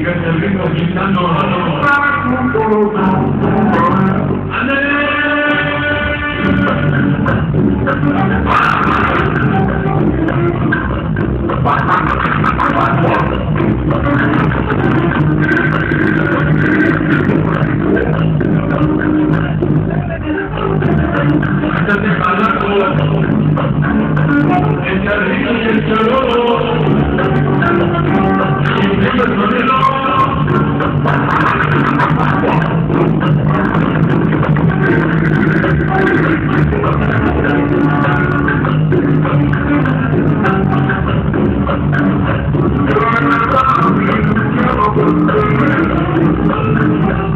que es el ritmo gitano. Entonces, el ritmo y el choro.